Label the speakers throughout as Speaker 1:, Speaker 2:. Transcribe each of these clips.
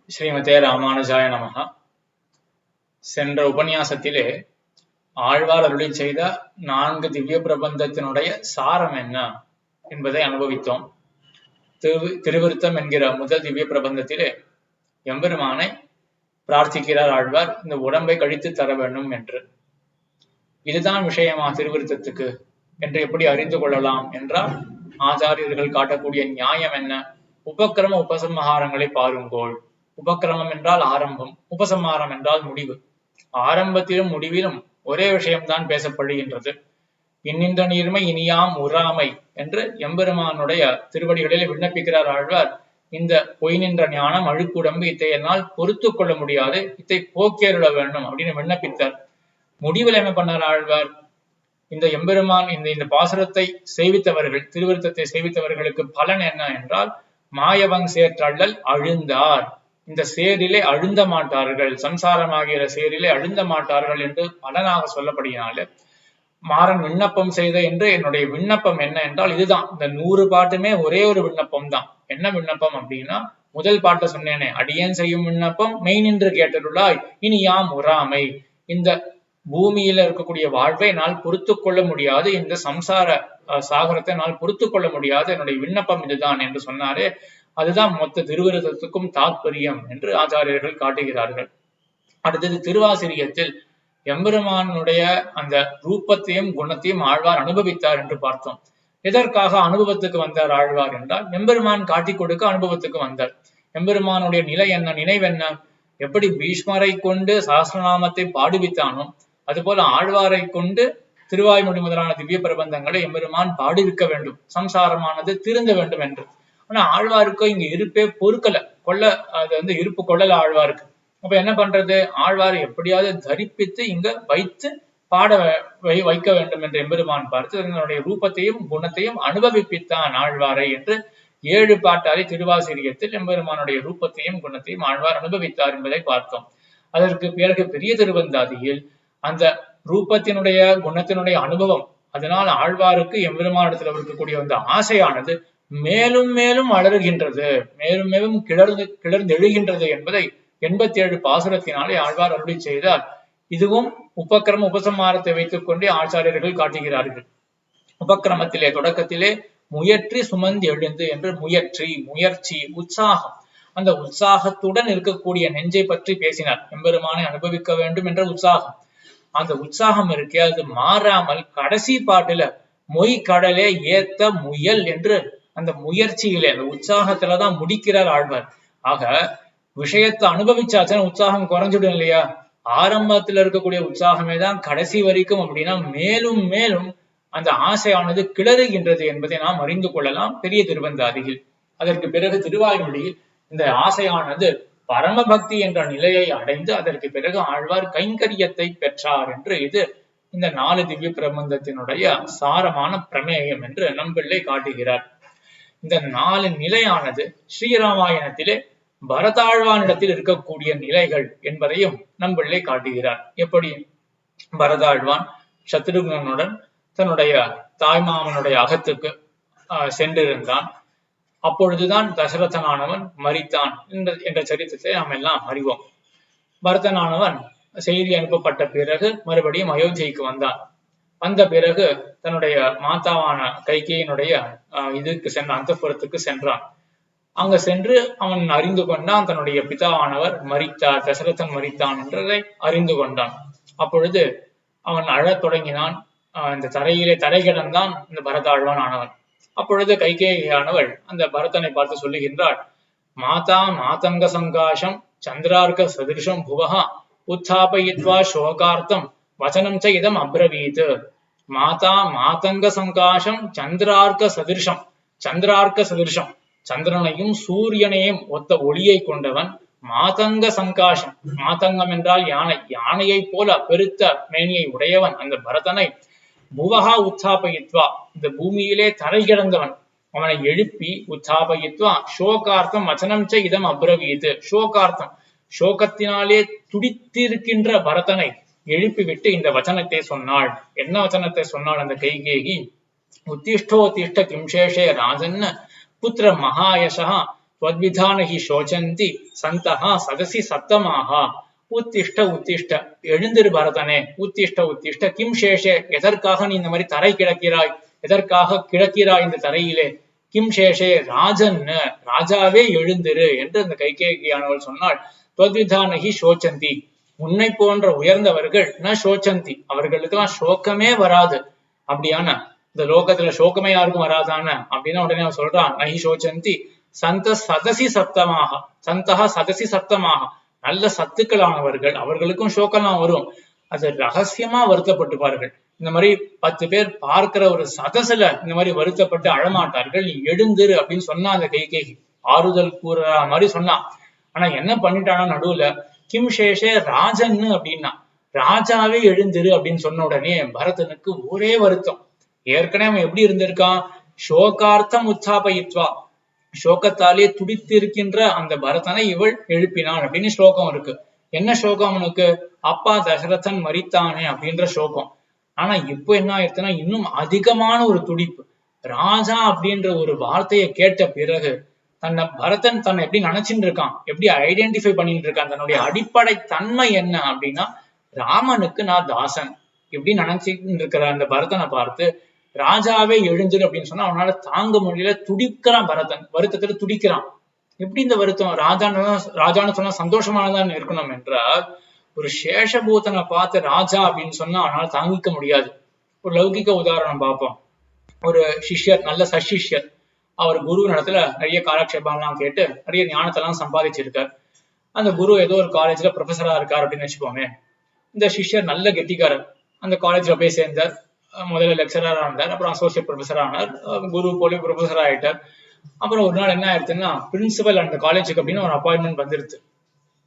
Speaker 1: ஸ்ரீமதே ராமானுஜாய நமஹ. சென்ற உபன்யாசத்திலே ஆழ்வார் அருளி செய்த 4 திவ்ய பிரபந்தத்தினுடைய சாரம் என்ன என்பதை அனுபவித்தோம். திருவிருத்தம் என்கிற முதல் திவ்ய பிரபந்தத்திலே எம்பெருமானை பிரார்த்திக்கிறார் ஆழ்வார், இந்த உடம்பை கழித்து தர வேண்டும் என்று. இதுதான் விஷயமா திருவிருத்தத்துக்கு என்று எப்படி அறிந்து கொள்ளலாம் என்றால், ஆச்சாரியர்கள் காட்டக்கூடிய நியாயம் என்ன? உபக்கிரம உபசம்ஹாரங்களை பாருங்கோள். உபக்கிரமம் என்றால் ஆரம்பம், உபசம்ஹாரம் என்றால் முடிவு. ஆரம்பத்திலும் முடிவிலும் ஒரே விஷயம்தான் பேசப்படுகின்றது. இன்னின்ற நீர்மை இனியாம் உறாமை என்று எம்பெருமானுடைய திருவடிகளில் விண்ணப்பிக்கிறார் ஆழ்வார். இந்த பொய் நின்ற ஞானம் அழுக்குடம்பு, இத்தை என்னால் பொறுத்து கொள்ள முடியாது, இத்தை போக்கியருள வேண்டும் அப்படின்னு விண்ணப்பித்தார். முடிவில் என்ன பண்ணார் ஆழ்வார்? இந்த எம்பெருமான் இந்த பாசுரத்தை சேவித்தவர்கள், திருவிருத்தத்தை சேவித்தவர்களுக்கு பலன் என்ன என்றால், மாயவன் சேற்றள்ளல் அழுந்தார். இந்த சேரிலே அழுந்த மாட்டார்கள், சம்சாரமாகிற சேரிலே அழுந்த மாட்டார்கள் என்று பலனாக சொல்லப்படுகிறாள். மாறன் விண்ணப்பம் செய்த என்று என்னுடைய விண்ணப்பம் என்ன என்றால் இதுதான். இந்த 100 பாட்டுமே ஒரே ஒரு விண்ணப்பம் தான். என்ன விண்ணப்பம் அப்படின்னா, முதல் பாட்டை சொன்னேனே, அடியேன் செய்யும் விண்ணப்பம் மெய் நின்று கேட்டருளாய் இனி யாம் உறாமை. இந்த பூமியில இருக்கக்கூடிய வாழ்வை நான் பொறுத்து கொள்ள முடியாது, இந்த சம்சார சாகரத்தை நான் பொறுத்து கொள்ள முடியாது, என்னுடைய விண்ணப்பம் இதுதான் என்று சொன்னாரே, அதுதான் மொத்த திருவிருத்தத்துக்கும் தாத்பரியம் என்று ஆச்சாரியர்கள் காட்டுகிறார்கள். அடுத்தது திருவாசிரியத்தில் எம்பெருமானுடைய அந்த ரூபத்தையும் குணத்தையும் ஆழ்வார் அனுபவித்தார் என்று பார்த்தோம். எதற்காக அனுபவத்துக்கு வந்தார் ஆழ்வார் என்றால், எம்பெருமான் காட்டி கொடுக்க அனுபவத்துக்கு வந்தார். எம்பெருமானுடைய நிலை என்ன, நினைவென்ன? எப்படி பீஷ்மரை கொண்டு சஹஸ்ரநாமத்தை பாடுவித்தானோ அதுபோல ஆழ்வாரை கொண்டு திருவாய்மொழி முதலான திவ்ய பிரபந்தங்களை எம்பெருமான் பாடிருக்க வேண்டும், சம்சாரமானது திருந்த வேண்டும் என்று. ஆனா ஆழ்வாருக்கு இங்க இருப்பே பொறுக்கல, அது இருப்பு கொள்ளல ஆழ்வாருக்கு. அப்ப என்ன பண்றது? ஆழ்வார் எப்படியாவது தரிப்பித்து இங்க வைத்து பாட வைக்க வேண்டும் என்று எம்பெருமான் பார்த்து அதனுடைய ரூபத்தையும் குணத்தையும் அனுபவிப்பித்தான் ஆழ்வாரை என்று 7 பாட்டாலே திருவாசிரியத்தில் எம்பெருமானுடைய ரூபத்தையும் குணத்தையும் ஆழ்வார் அனுபவித்தார் என்பதை பார்த்தோம். அதற்கு பிறகு பெரிய திருவந்தாதியில் அந்த ரூபத்தினுடைய குணத்தினுடைய அனுபவம், அதனால் ஆழ்வாருக்கு எம்பெருமானிடத்தில் இருக்கக்கூடிய அந்த ஆசையானது மேலும் மேலும் வளருகின்றது, மேலும் மேலும் கிளர்ந்து எழுகின்றது என்பதை 87 பாசுரத்தினாலே ஆழ்வார் அருளி செய்தார். இதுவும் உபக்கிரம உபசம்ஹாரத்தை வைத்துக் கொண்டே ஆச்சாரியர்கள் காட்டுகிறார்கள். உபக்கிரமத்திலே தொடக்கத்திலே முயற்றி சுமந்து எழுந்து என்று முயற்சி, உற்சாகம், அந்த உற்சாகத்துடன் இருக்கக்கூடிய நெஞ்சை பற்றி பேசினார். எம்பெருமானை அனுபவிக்க வேண்டும் என்ற உற்சாகம், அந்த உற்சாகம் இருக்கே அது மாறாமல் கடைசி பாட்டுல மொய் கடலே ஏத்த முயல் என்று அந்த முயற்சியிலே அந்த உற்சாகத்துலதான் முடிக்கிறார் ஆழ்வார். ஆக விஷயத்தை அனுபவிச்சாச்சுன்னா உற்சாகம் குறைஞ்சிடும் இல்லையா? ஆரம்பத்துல இருக்கக்கூடிய உற்சாகமே தான் கடைசி வரைக்கும் அப்படின்னா மேலும் மேலும் அந்த ஆசையானது கிளறுகின்றது என்பதை நாம் அறிந்து கொள்ளலாம் பெரிய திருவந்தாதியில். அதற்கு பிறகு திருவாய்மொழியில் இந்த ஆசையானது பரமபக்தி என்ற நிலையை அடைந்து அதற்கு பிறகு ஆழ்வார் கைங்கரியத்தை பெற்றார் என்று இது இந்த 4 திவ்ய பிரபந்தத்தினுடைய சாரமான பிரமேயம் என்று நம்பிள்ளை காட்டுகிறார். இந்த 4 நிலையானது ஸ்ரீராமாயணத்திலே பரதாழ்வானிடத்தில் இருக்கக்கூடிய நிலைகள் என்பதையும் நம்பிள்ளை காட்டுகிறார். எப்படி பரதாழ்வான் சத்ருக்னனுடன் தன்னுடைய தாய்மாமனுடைய அகத்துக்கு சென்றிருந்தான். அப்பொழுதுதான் தசரதனானவன் மரித்தான் என்ற சரித்திரத்தை நாம் எல்லாம் அறிவோம். பரதனானவன் செய்தி அனுப்பப்பட்ட பிறகு மறுபடியும் அயோத்தியைக்கு வந்தான். வந்த பிறகு தன்னுடைய மாதாவான கைகேயினுடைய அந்தப்புறத்துக்கு சென்றான். அங்க சென்று அவன் அறிந்து கொண்டான், தன்னுடைய பிதாவானவர் மரித்தார், தசரதன் மரித்தான் என்றதை அறிந்து கொண்டான். அப்பொழுது அவன் அழத் தொடங்கினான். இந்த தரையிலே தரை கிடந்தான் இந்த பரதாழ்வான் ஆனவன். அப்பொழுது கைகேயியானவள் அந்த பரதனை பார்த்து சொல்லுகின்றாள், மாதா மாதங்க சங்காசம் சந்திரார்க்க சதிருஷம் புவஹா உத்தாபயித்வா சோகார்த்தம் வச்சனம் ச இதம் அப்ரவீத். மாதா மாதங்க சங்காசம் சந்திரார்க்க சதிருஷம், சந்திரனையும் சூரியனையும் ஒத்த ஒளியை கொண்டவன். மாதங்க சங்காசம், மாதங்கம் என்றால் யானை, யானையை போல பெருத்த மேனியை உடையவன் அந்த பரதனை புவஹா உத்தாபயித்வா, இந்த பூமியிலே தரை கிடந்தவன், அவனை எழுப்பி உத்தாபயித்வா சோகார்த்தம் வச்சனம் ச இதம் அப்ரவீத். சோகார்த்தம், சோகத்தினாலே துடித்திருக்கின்ற பரதனை எழுப்பிவிட்டு இந்த வச்சனத்தை சொன்னாள். என்ன வச்சனத்தை சொன்னாள் அந்த கைகேயி? உத்திஷ்டோத்திஷ்ட கிம்சேஷே ராஜன் புத்திர மகாயசா त्वद्विधानहि शोचन्ति सन्तः सदसि सप्तमाः உத்திஷ்ட உத்திஷ்ட எழுந்திரு பரதனே உத்திஷ்ட உத்திஷ்ட கிம் சேஷே எதற்காக நீ இந்த மாதிரி தரை கிடக்கிறாய் எதற்காக கிடக்கிறாய் இந்த தரையிலே கிம் சேஷே ராஜன் ராஜாவே எழுந்திரு என்று அந்த கைகேயியானவள் சொன்னாள் त्वद्विधानहि शोचन्ति உன்னை போன்ற உயர்ந்தவர்கள் ந சோச்சந்தி அவர்களுக்கெல்லாம் சோகமே வராது அப்படியான இந்த லோகத்துல சோகமே யாருக்கும் வராதான அப்படின்னா உடனே அவன் சொல்றான் நஹி சோச்சந்தி சந்த சதசி சப்தமாக சந்தகா சதசி சப்தமாக நல்ல சத்துக்களானவர்கள் அவர்களுக்கும் சோகம்லாம் வரும் அது ரகசியமா வருத்தப்பட்டுப்பார்கள் இந்த மாதிரி 10 பேர் பார்க்கிற ஒரு சதசுல இந்த மாதிரி வருத்தப்பட்டு அழமாட்டார்கள் நீ எழுந்திரு அப்படின்னு சொன்னா அந்த கைகேயி ஆறுதல் கூற மாதிரி சொன்னான் ஆனா என்ன பண்ணிட்டானா நடுவுல கிம் சேஷே ராஜன்னு அப்படின்னா ராஜாவே எழுந்திரு அப்படின்னு சொன்ன உடனே பரதனுக்கு ஒரே வருத்தம் ஏற்கனவே அவன் எப்படி இருந்திருக்கான் சோகார்த்தம் உத்தாபயித்வா சோகத்தாலே துடித்திருக்கின்ற அந்த பரதனை இவள் எழுப்பினான் அப்படின்னு ஸ்லோகம் இருக்கு என்ன சோகம் அவனுக்கு அப்பா தசரதன் மரித்தானே அப்படின்ற சோகம் ஆனா இப்போ என்ன ஆயிடுச்சுன்னா இன்னும் அதிகமான ஒரு துடிப்பு ராஜா அப்படின்ற ஒரு வார்த்தையை கேட்ட பிறகு பரதன் தன்னை எப்படி நினைச்சுட்டு இருக்கான் எப்படி ஐடென்டிஃபை பண்ணிட்டு இருக்கான் தன்னுடைய அடிப்படை தன்மை என்ன அப்படின்னா ராமனுக்கு நான் தாசன் எப்படி நினைச்சுட்டு இருக்கிற அந்த பரதனை பார்த்து ராஜாவே எழுந்துரு அப்படின்னு சொன்னா அவனால தாங்க முடியல துடிக்கிறான் பரதன் வருத்தத்துல துடிக்கிறான் எப்படி இந்த வருத்தம் ராஜான்னு சொன்னா சந்தோஷமானதான் இருக்கணும் என்றால் ஒரு சேஷபூதனை பார்த்து ராஜா அப்படின்னு சொன்னா அவனால தாங்கிக்க முடியாது ஒரு லௌகிக உதாரணம் பார்ப்போம் ஒரு சிஷ்யர் நல்ல சசிஷ்யர் அவர் குரு இடத்துல நிறைய காலக்ஷேபம்லாம் கேட்டு நிறைய ஞானத்தெல்லாம் சம்பாதிச்சிருக்கார் அந்த குரு ஏதோ ஒரு காலேஜ்ல ப்ரொஃபஸரா இருக்கார் அப்படின்னு வச்சுக்கோமே இந்த சிஷ்யர் நல்ல கெட்டிக்காரர் அந்த காலேஜ்ல போய் சேர்ந்தார் முதல்ல லெக்சரரா இருந்தார் அப்புறம் அசோசியேட் ப்ரொஃபஸர் ஆனார் குரு போல ப்ரொஃபஸர் ஆயிட்டார் அப்புறம் ஒரு நாள் என்ன ஆயிடுச்சுன்னா பிரின்சிபல் அந்த காலேஜுக்கு அப்படின்னு ஒரு அப்பாயின்மெண்ட் வந்துருச்சு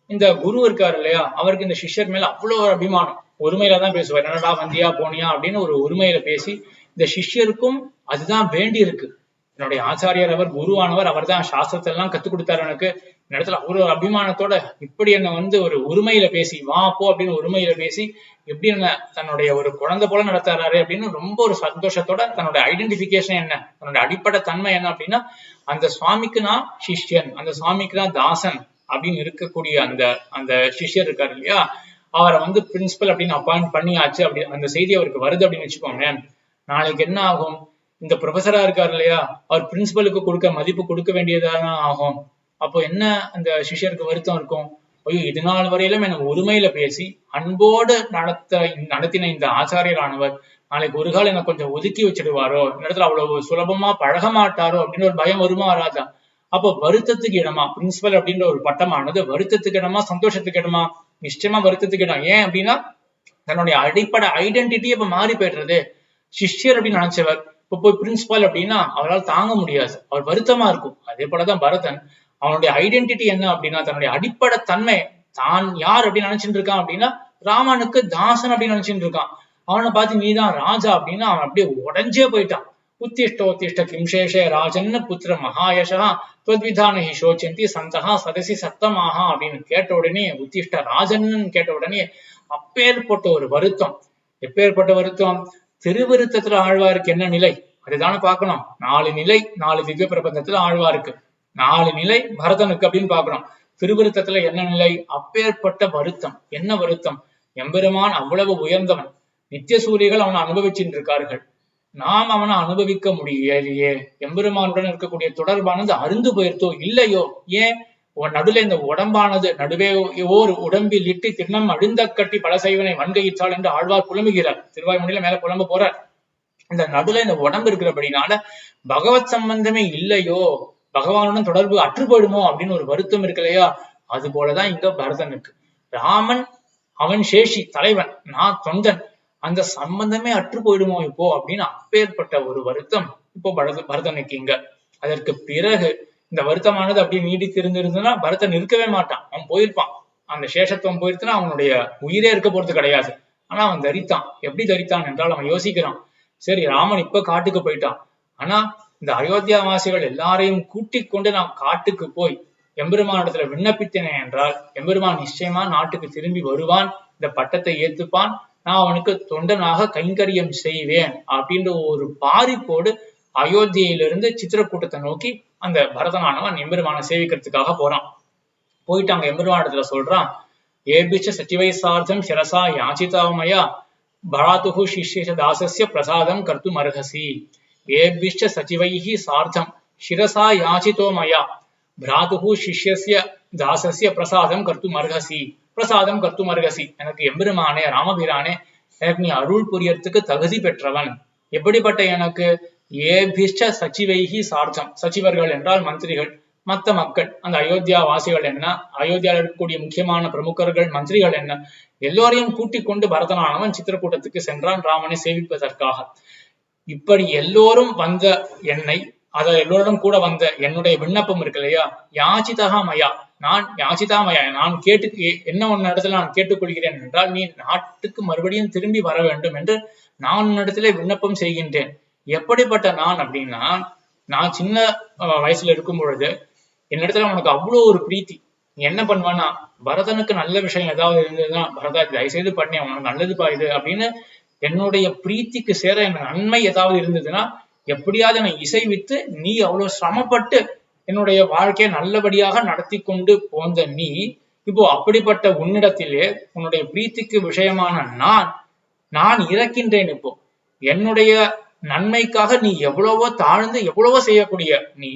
Speaker 1: இந்த குரு இருக்காரு இல்லையா அவருக்கு இந்த சிஷ்யர் மேல அவ்வளவு ஒரு அபிமானம் ஒருமையில தான் பேசுவார் என்னடா வந்தியா போனியா அப்படின்னு ஒரு ஒருமையில பேசி இந்த சிஷ்யருக்கும் அதுதான் வேண்டி இருக்கு என்னுடைய ஆச்சாரியர் அவர் குருவானவர் அவர் தான் சாஸ்திரத்தை எல்லாம் கத்துக் கொடுத்தாரு எனக்கு இந்த இடத்துல ஒரு அபிமானத்தோட இப்படி என்ன ஒரு உரிமையில பேசி வா போ அப்படின்னு ஒருமையில பேசி எப்படி என்ன தன்னுடைய ஒரு குழந்தை போல நடத்துறாரு அப்படின்னு ரொம்ப ஒரு சந்தோஷத்தோட தன்னுடைய ஐடென்டிபிகேஷன் என்ன தன்னுடைய அடிப்படை தன்மை என்ன அப்படின்னா அந்த சுவாமிக்கு நான் சிஷ்யன் அந்த சுவாமிக்கு நான் தாசன் அப்படின்னு இருக்கக்கூடிய அந்த சிஷ்யர் இருக்காரு இல்லையா அவரை பிரின்சிபல் அப்படின்னு அப்பாயிண்ட் பண்ணியாச்சு அப்படி அந்த செய்தி அவருக்கு வருது அப்படின்னு வச்சுக்கோங்க நாளைக்கு என்ன ஆகும் இந்த ப்ரொஃபஸரா இருக்காரு இல்லையா அவர் பிரின்சிபலுக்கு மதிப்பு கொடுக்க வேண்டியதான ஆகும் அப்போ என்ன அந்த சிஷ்யருக்கு வருத்தம் இருக்கும் ஐயோ இது நாள் வரையிலும் எனக்கு ஒருமையில பேசி அன்போடு நடத்தின இந்த ஆச்சாரியரானவர் நாளைக்கு ஒரு காலம் எனக்கு கொஞ்சம் ஒதுக்கி வச்சிடுவாரோ இந்த இடத்துல அவ்வளவு சுலபமா பழக மாட்டாரோ அப்படின்னு ஒரு பயம் வருமா வராதா அப்போ வருத்தத்துக்கு இடமா பிரின்சிபல் அப்படின்ற ஒரு பட்டமானது வருத்தத்துக்கு இடமா சந்தோஷத்துக்கு இடமா நிச்சயமா வருத்தத்துக்கு இடம் ஏன் அப்படின்னா தன்னுடைய அடிப்படை ஐடென்டிட்டியே இப்ப மாறி போயிடுறது சிஷ்யர் அப்படின்னு நினைச்சவர் இப்ப போய் பிரின்சிபால் அப்படின்னா அவரால் தாங்க முடியாது அவர் வருத்தமா இருக்கும் அதே போலதான் பரதன் அவனுடைய ஐடென்டிட்டி என்ன அப்படின்னா தன்னுடைய அடிப்படை தன்மை தான் யார் அப்படின்னு நினைச்சிட்டு இருக்கான் அப்படின்னா ராமனுக்கு தாசன் அப்படின்னு நினைச்சிட்டு இருக்கான் அவனை பார்த்து நீதான் ராஜா அப்படின்னா அவன் அப்படியே உடஞ்சே போயிட்டான் உத்திஷ்ட கிம்சேஷே ராஜன் புத்திர மகாயசா त्वद्विधानहि शोचन्ति சந்தகா சதசி சத்தமாகா அப்படின்னு கேட்ட உடனே உத்திஷ்ட ராஜன் கேட்ட உடனே அப்பேற்பட்ட ஒரு வருத்தம் எப்பேற்பட்ட வருத்தம் திருவிருத்தத்துல ஆழ்வாருக்கு என்ன நிலை அதுதானே பார்க்கணும் 4 நிலை 4 திவ்ய பிரபந்தத்துல ஆழ்வாருக்கு 4 நிலை பரதனுக்கு அப்படின்னு பார்க்கணும் திருவிருத்தத்துல என்ன நிலை அப்பேற்பட்ட வருத்தம் என்ன வருத்தம் எம்பெருமான் அவ்வளவு உயர்ந்தவன் நித்திய சூரியர்கள் அவனை அனுபவிச்சுட்டு இருக்கார்கள் நாம் அவனை அனுபவிக்க முடியலையே எம்பெருமானுடன் இருக்கக்கூடிய தொடர்பானது அருந்து போயிருத்தோ இல்லையோ ஏன் நடுல இந்த உடம்பானது நடுவே ஓர் உடம்பில் இட்டு திண்ணம் அழுந்த கட்டி பல செய்வனை வன்கையிற்றாள் என்று ஆழ்வார் புலம்புகிறார் திருவாய்மொழியில மேல புலம்ப போறார் இந்த நடுல இந்த உடம்பு இருக்கிறபடினால பகவத் சம்பந்தமே இல்லையோ பகவானுடன் தொடர்பு அற்று போயிடுமோ அப்படின்னு ஒரு வருத்தம் இருக்கு இல்லையா அது போலதான் இங்க பரதனுக்கு ராமன் அவன் சேஷி தலைவன் நான் தொண்டன் அந்த சம்பந்தமே அற்று போயிடுமோ இப்போ அப்படின்னு அப்பேற்பட்ட ஒரு வருத்தம் இப்போ பரதனுக்கு இங்க அதற்கு பிறகு இந்த வருத்தமானது அப்படியே நீடித்து இருந்திருந்ததுன்னா பரதன் இருக்கவே மாட்டான் அவன் போயிருப்பான் அந்த சேஷத்துவம் போயிருச்சுன்னா அவனுடைய உயிரே இருக்க போறது கிடையாது ஆனா அவன் தரித்தான் எப்படி தரித்தான் என்றால் அவன் யோசிக்கிறான் சரி ராமன் இப்ப காட்டுக்கு போயிட்டான் ஆனா இந்த அயோத்தியா வாசிகள் எல்லாரையும் கூட்டிக் கொண்டு நான் காட்டுக்கு போய் எம்பெருமானிடத்துல விண்ணப்பித்தேனே என்றால் எம்பெருமான் நிச்சயமா நாட்டுக்கு திரும்பி வருவான் இந்த பட்டத்தை ஏத்துப்பான் நான் அவனுக்கு தொண்டனாக கைங்கரியம் செய்வேன் அப்படின்ற ஒரு பாரிப்போடு அயோத்தியிலிருந்து சித்திரக்கூட்டத்தை நோக்கி அந்த பரதனானவன் எம்பெருமான சேவிக்கிறதுக்காக போறான். போயிட்டு அங்க எம்பெருமானத்துல சொல்றான், ஏபிச்ச சச்சிவை சார்த்தம் சிரசா யாச்சிதாமயா பராத்துஹு சிஷ்ய தாசஸ்ய பிரசாதம் கர்த்தும் அர்ஹசி. ஏபிச்ச சச்சிவைஹி சார்த்தம் சிரசா யாச்சிதோ மயா பிராதுஹு சிஷ்யஸ்ய தாசஸ்ய பிரசாதம் கர்த்தும் அர்ஹசி. பிரசாதம் கர்த்தும் அர்ஹசி, எனக்கு எம்பெருமானே ராமபிரானே எனக்கு நீ அருள் புரியறதுக்கு தகுதி பெற்றவன். எப்படிப்பட்ட எனக்கு? ஏபிஷ்ட சச்சிவைஹி சார்த்தம், சச்சிவர்கள் என்றால் மந்திரிகள், மற்ற மக்கள், அந்த அயோத்தியா வாசிகள் என்ன, அயோத்தியாவில் இருக்கக்கூடிய முக்கியமான பிரமுகர்கள் மந்திரிகள் என்ன, எல்லோரையும் கூட்டிக் கொண்டு பரதனானவன் சித்திரக்கூட்டத்துக்கு சென்றான் ராமனை சேவிப்பதற்காக. இப்படி எல்லோரும் வந்த என்னை, அதை எல்லோரும் கூட வந்த என்னுடைய விண்ணப்பம் இருக்கு இல்லையா, யாச்சிதா மயா, நான் யாச்சிதா மயா, நான் என்ன ஒன்னு இடத்துல நான் கேட்டுக்கொள்கிறேன் என்றால், நீ நாட்டுக்கு மறுபடியும் திரும்பி வர வேண்டும் என்று நான் உன்னிடத்திலே விண்ணப்பம் செய்கின்றேன். எப்படிப்பட்ட நான் அப்படின்னா, நான் சின்ன வயசுல இருக்கும் பொழுது என்னிடத்துல உனக்கு அவ்வளவு ஒரு பிரீத்தி. நீ என்ன பண்ணுவானா, பரதனுக்கு நல்ல விஷயம் ஏதாவது இருந்ததுன்னா, பரதா தயவுசெய்து பண்ணேன், உனக்கு நல்லதுப்பா இது அப்படின்னு என்னுடைய பிரீத்திக்கு சேர என் நன்மை ஏதாவது இருந்ததுன்னா எப்படியாவது என்னை இசைவித்து, நீ அவ்வளவு சிரமப்பட்டு என்னுடைய வாழ்க்கையை நல்லபடியாக நடத்தி கொண்டு போந்த நீ, இப்போ அப்படிப்பட்ட உன்னிடத்திலே உன்னுடைய பிரீத்திக்கு விஷயமான நான் இறக்கின்றேன். இப்போ என்னுடைய நன்மைக்காக நீ எவ்வளவோ தாழ்ந்து எவ்வளவோ செய்யக்கூடிய நீ,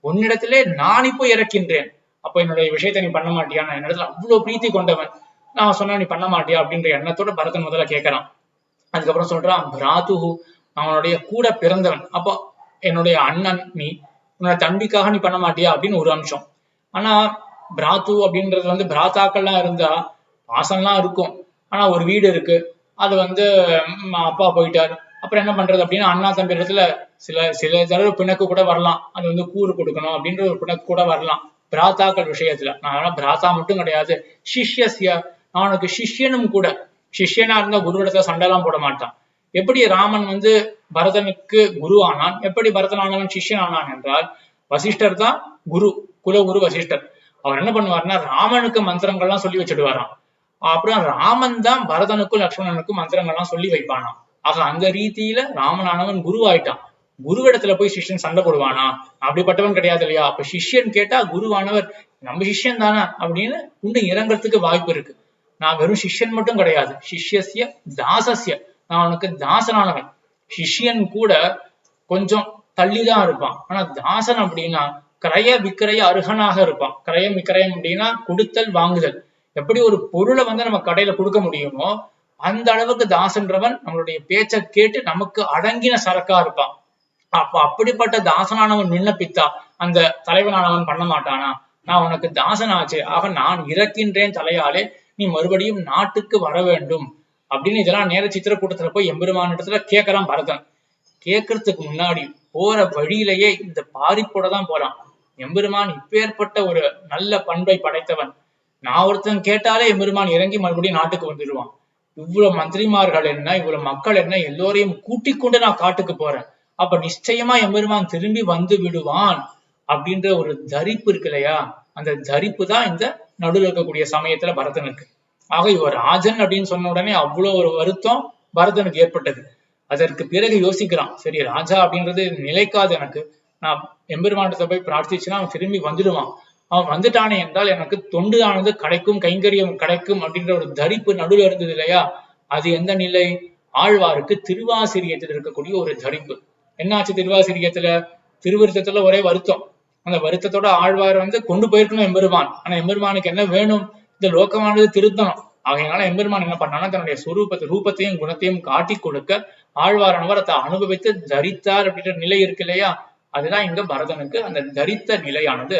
Speaker 1: உன்னிடத்திலே நான் இப்போ இறக்கின்றேன். அப்ப என்னுடைய விஷயத்த நீ பண்ண மாட்டியா? நான் என்னிடத்துல அவ்வளவு பிரீத்தி கொண்டவன், நான் சொன்னா நீ பண்ண மாட்டியா அப்படின்ற எண்ணத்தோட பரதன் முதல்ல கேட்கறான். அதுக்கப்புறம் சொல்றான், பிராத்துஹு, அவனுடைய கூட பிறந்தவன், அப்போ என்னுடைய அண்ணன் நீ, உன்னோட தம்பிக்காக நீ பண்ண மாட்டியா அப்படின்னு ஒரு அம்சம். ஆனா பிராத்து அப்படின்றது பிராத்தாக்கள்லாம் இருந்தா பாசம்லாம் இருக்கும். ஆனா ஒரு வீடு இருக்கு, அது அப்பா போயிட்டார், அப்புறம் என்ன பண்றது அப்படின்னா அண்ணா தம்பி இடத்துல சில தடவை பிணக்கு கூட வரலாம், அது கூறு கொடுக்கணும் அப்படின்ற ஒரு பிணக்கு கூட வரலாம் பிராத்தாக்கள் விஷயத்துல. நான் பிராத்தா மட்டும் கிடையாது, சிஷ்யஸ்ய, அவனுக்கு சிஷ்யனும் கூட. சிஷ்யனா இருந்தா குருவிடத்துல சண்டைலாம் போட மாட்டான். எப்படி ராமன் பரதனுக்கு குரு ஆனான், எப்படி பரதனானவன் சிஷ்யன் ஆனான் என்றால், வசிஷ்டர் தான் குரு, குலகுரு வசிஷ்டர். அவர் என்ன பண்ணுவார்னா ராமனுக்கு மந்திரங்கள்லாம் சொல்லி வச்சுடுவாராம். அப்புறம் ராமன் தான் பரதனுக்கும் லக்ஷ்மணனுக்கும் மந்திரங்கள்லாம் சொல்லி வைப்பானாம். ஆக அந்த ரீதியில ராமனானவன் குருவாயிட்டான். குருவிடத்துல போய் சிஷ்யன் சண்டை போடுவானா? அப்படிப்பட்டவன் கிடையாது இல்லையா? அப்ப சிஷ்யன் கேட்டா குருவானவர் நம்ம சிஷ்யன் தானே அப்படின்னு உண்டு இறங்கறதுக்கு வாய்ப்பு இருக்கு. நான் வெறும் சிஷ்யன் மட்டும் கிடையாது, சிஷ்யஸ்ய தாசஸ்ய, நான் அவனுக்கு தாசனானவன். சிஷ்யன் கூட கொஞ்சம் தள்ளிதான் இருப்பான், ஆனா தாசன் அப்படின்னா கிரய விக்கிரய அருகனாக இருப்பான். கிரயம் விக்கிரயம் அப்படின்னா கொடுத்தல் வாங்குதல். எப்படி ஒரு பொருளை நம்ம கடையில கொடுக்க முடியுமோ அந்த அளவுக்கு தாசன்றவன் நம்மளுடைய பேச்சை கேட்டு நமக்கு அடங்கின சரக்கா இருப்பான். அப்ப அப்படிப்பட்ட தாசனானவன் விண்ணப்பித்தா அந்த தலைவனானவன் பண்ண மாட்டானா? நான் உனக்கு தாசனாச்சு, ஆக நான் இறக்கின்றேன் தலையாலே, நீ மறுபடியும் நாட்டுக்கு வர வேண்டும் அப்படின்னு இதெல்லாம் நேர சித்திரக்கூட்டத்துல போய் எம்பெருமான இடத்துல கேட்கறான் பரதன். கேட்கறதுக்கு முன்னாடி போற வழியிலேயே இந்த பாரிப்போட தான் போறான். எம்பெருமான் இப்பேற்பட்ட ஒரு நல்ல பண்பை படைத்தவன், நான் ஒருத்தன் கேட்டாலே எம்பெருமான் இறங்கி மறுபடியும் நாட்டுக்கு வந்துடுவான். இவ்வளவு மந்திரிமார்கள் என்ன, இவ்வளவு மக்கள் என்ன, எல்லோரையும் கூட்டிக் கொண்டு நான் காட்டுக்கு போறேன், அப்ப நிச்சயமா எம்பெருமான் திரும்பி வந்து விடுவான் அப்படின்ற ஒரு தரிப்பு இருக்கு இல்லையா? அந்த தரிப்பு தான் இந்த நடுவில் இருக்கக்கூடிய சமயத்துல பரதனுக்கு. ஆக இவர் ராஜன் அப்படின்னு சொன்ன உடனே அவ்வளவு ஒரு வருத்தம் பரதனுக்கு ஏற்பட்டது. அதற்கு பிறகு யோசிக்கிறான், சரி ராஜா அப்படின்றது நிலைக்காது, எனக்கு நான் எம்பெருமானத்தை போய் பிரார்த்திச்சுன்னா அவன் திரும்பி வந்துடுவான், அவன் வந்துட்டானே என்றால் எனக்கு தொண்டுதானது கிடைக்கும், கைங்கரியம் கிடைக்கும் அப்படின்ற ஒரு தரிப்பு நடுவில் இருந்தது இல்லையா? அது எந்த நிலை? ஆழ்வாருக்கு திருவாசிரியத்தில் இருக்கக்கூடிய ஒரு தரிப்பு. என்னாச்சு திருவாசிரியத்துல? திருவிருத்தத்துல ஒரே வருத்தம். அந்த வருத்தத்தோட ஆழ்வார் கொண்டு போயிருக்கணும் எம்பெருமான். ஆனா எம்பெருமானுக்கு என்ன வேணும்? இந்த லோகமானது திருத்தணும். ஆகையினால எம்பெருமான் என்ன பண்ணானா தன்னுடைய ரூபத்தையும் குணத்தையும் காட்டி கொடுக்க ஆழ்வாரானவர் அதை அனுபவித்து தரித்தார் அப்படின்ற நிலை இருக்கு இல்லையா? அதுதான் இங்க பரதனுக்கு அந்த தரித்த நிலையானது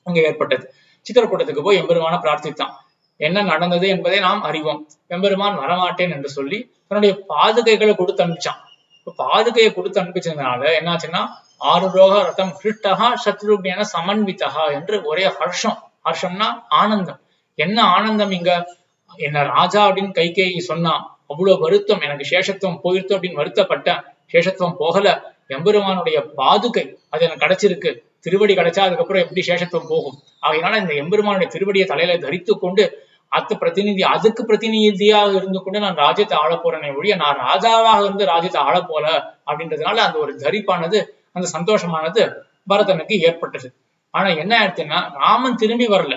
Speaker 1: அங்க ஏற்பட்டது. சித்திரக்கூட்டத்துக்கு போய் எம்பெருமான பிரார்த்தித்தான். என்ன நடந்தது என்பதை நாம் அறிவோம். எம்பெருமான் வரமாட்டேன் என்று சொல்லி தன்னுடைய பாதுகைகளை கொடுத்து அனுப்பிச்சான். பாதுகையை கொடுத்து அனுப்பிச்சதுனால என்னாச்சுன்னா, ஆருரோக ரத்தம் கிருஷ்டகா சத்ருக்ன சமன்விதகா என்று ஒரே ஹர்ஷம். ஹர்ஷம்னா ஆனந்தம். என்ன ஆனந்தம் இங்க? என்ன ராஜா அப்படின்னு கைகேயி சொன்னா அவ்வளவு வருத்தம், எனக்கு சேஷத்துவம் போயிடுத்து அப்படின்னு வருத்தப்பட்டேன். சேஷத்துவம் போகல, எம்பெருமானுடைய பாதுகை அது எனக்கு கிடைச்சிருக்கு. திருவடி கிடைச்சா அதுக்கப்புறம் எப்படி சேஷத்துவம் போகும்? அதனால இந்த எம்பெருமானுடைய திருவடியை தலையில தரித்து கொண்டு அதுக்கு பிரதிநிதியாக இருந்து கொண்டு நான் ராஜ்யத்தை ஆள போறேனே ஒழிய நான் ராஜாவாக இருந்து ராஜ்யத்தை ஆள போல அப்படின்றதுனால அந்த ஒரு தரிப்பானது, அந்த சந்தோஷமானது பரதனுக்கு ஏற்பட்டது. ஆனா என்ன ஆயிடுச்சுன்னா ராமன் திரும்பி வரல.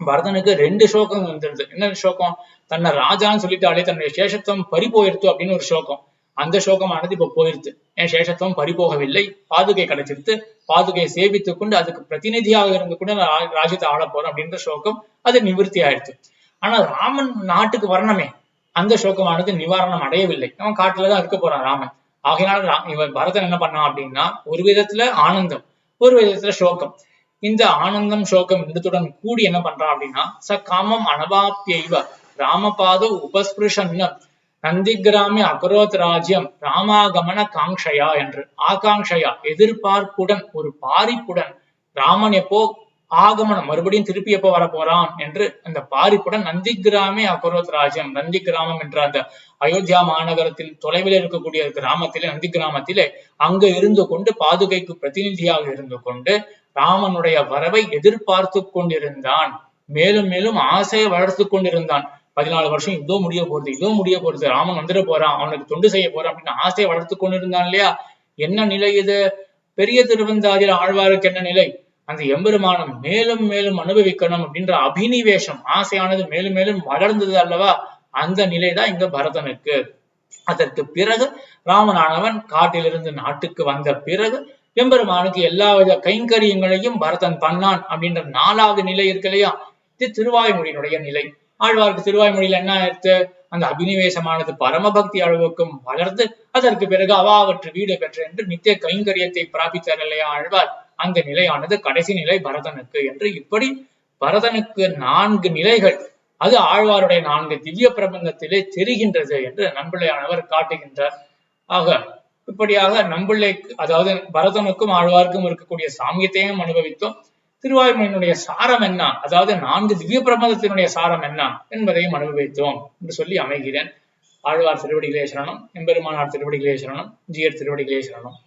Speaker 1: பரதனுக்கு 2 சோகம் வந்துருது. என்ன சோகம்? தன்னை ராஜான்னு சொல்லிட்டாலே தன்னுடைய சேஷத்துவம் பறி போயிருத்து அப்படின்னு ஒரு சோகம். அந்த சோகமானது இப்ப போயிருது. என் சேஷத்துவம் பறி போகவில்லை, பாதுகை கிடைச்சிருத்து, பாதுகையை சேவித்துக் கொண்டு அதுக்கு பிரதிநிதியாக இருந்து கூட ராஜ்யத்தை ஆள போறேன் அப்படின்ற சோகம் அது நிவர்த்தி ஆயிடுச்சு. ஆனா ராமன் நாட்டுக்கு வரணுமே, அந்த சோகமானது நிவாரணம் அடையவில்லை. அவன் காட்டுலதான் இருக்க போறான் ராமன். ஆகையினால இவன் பரதன் என்ன பண்ணான் அப்படின்னா, ஒரு விதத்துல ஆனந்தம், ஒரு விதத்துல சோகம். இந்த ஆனந்தம் சோகம் ரெண்டுத்துடன் கூடி என்ன பண்றான் அப்படின்னா, ச காமம் அனவாப்பியைவ ராமபாத உபஸ்பிருஷன் நந்தி கிராமிய அகரோத் ராஜ்யம் ராமாகமன காங்ஷயா என்று. ஆகாங்ஷயா எதிர்பார்ப்புடன், ஒரு பாரிப்புடன், ராமன் எப்போ ஆகமனம் மறுபடியும் திருப்பி எப்போ வர போறான் என்று அந்த பாரிப்புடன் நந்தி கிராமே அகரோத் ராஜ்யம், நந்தி கிராமம் என்ற அந்த அயோத்தியா மாநகரத்தில் தொலைவில் இருக்கக்கூடிய கிராமத்திலே, நந்தி கிராமத்திலே அங்க இருந்து கொண்டு பாதுகைக்கு பிரதிநிதியாக இருந்து கொண்டு ராமனுடைய வரவை எதிர்பார்த்து கொண்டிருந்தான். மேலும் மேலும் ஆசையை வளர்த்து கொண்டிருந்தான். 14 வருஷம் இதோ முடிய போறது, ராமன் வந்துட போறான், அவனுக்கு தொண்டு செய்ய போறான் அப்படின்னு ஆசையை வளர்த்து கொண்டிருந்தான் இல்லையா? என்ன நிலை இது? பெரிய திருவந்தாதியில் ஆழ்வாருக்கு என்ன நிலை? அந்த எம்பெருமானம் மேலும் மேலும் அனுபவிக்கணும் அப்படின்ற அபினிவேஷம், ஆசையானது மேலும் மேலும் வளர்ந்தது அல்லவா? அந்த நிலைதான் இங்க பரதனுக்கு. அதற்கு பிறகு ராமனானவன் காட்டிலிருந்து நாட்டுக்கு வந்த பிறகு எம்பெருமானுக்கு எல்லா வித கைங்கரியங்களையும் பரதன் பண்ணான் அப்படின்ற 4வது நிலை இருக்கு இல்லையா? இது திருவாய்மொழியினுடைய நிலை. ஆழ்வாருக்கு திருவாய்மொழியில என்ன ஆயிடுத்து? அந்த அபினிவேசமானது பரமபக்தி அளவுக்கும் வளர்ந்து அதற்கு பிறகு அவாவற்று வீடு பெற்ற என்று நித்திய கைங்கரியத்தை பிராபித்தார் இல்லையா ஆழ்வார்? அந்த நிலையானது கடைசி நிலை பரதனுக்கு என்று. இப்படி பரதனுக்கு 4 நிலைகள், அது ஆழ்வாருடைய 4 திவ்ய பிரபந்தத்திலே தெரிகின்றது என்று நம்பிள்ளையானவர் காட்டுகின்றார். ஆக இப்படியாக நம்பிள்ளை, அதாவது பரதனுக்கும் ஆழ்வாருக்கும் இருக்கக்கூடிய சாமியத்தையும் அனுபவித்தோம். திருவாய்மொழியினுடைய சாரம் என்ன, அதாவது 4 திவ்ய பிரபந்தத்தினுடைய சாரம் என்ன என்பதையும் அனுபவித்தோம் என்று சொல்லி அமைகிறேன். ஆழ்வார் திருவடிகளே சரணம், எம்பெருமானார் திருவடிகளே சரணம், ஜீயர் திருவடிகளே சரணம்.